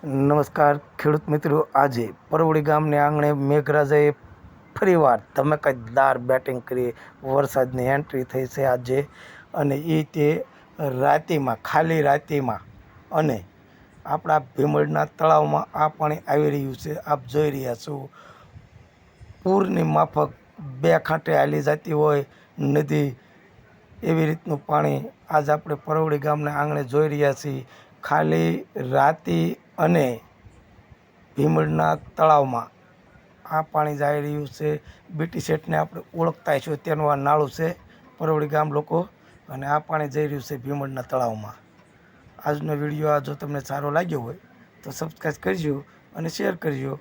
નમસ્કાર ખેડૂત મિત્રો, આજે પરવડી ગામને આંગણે મેઘરાજાએ ફરીવાર ધમાકેદાર બેટિંગ કરી વરસાદની એન્ટ્રી થઈ છે આજે, અને તે રાતીમાં, ખાલી રાતીમાં, અને આપણા ભીમડના તળાવમાં આ પાણી આવી રહ્યું છે. આપ જોઈ રહ્યા છો, પૂરની માફક બે કાંઠે હાલી જતી હોય નદી, એવી રીતનું પાણી આજ આપણે પરવડી ગામના આંગણે જોઈ રહ્યા છીએ. ખાલી રાતી અને ભીમડના તળાવમાં આ પાણી જઈ રહ્યું છે. બીટી સેટને આપણે ઓળખતા છો, તેનું આ નાળું છે પરવડી ગામ લોકો, અને આ પાણી જઈ રહ્યું છે ભીમડના તળાવમાં. આજનો વિડીયો જો તમને સારો લાગ્યો હોય તો સબસ્ક્રાઈબ કરજો અને શેર કરજો.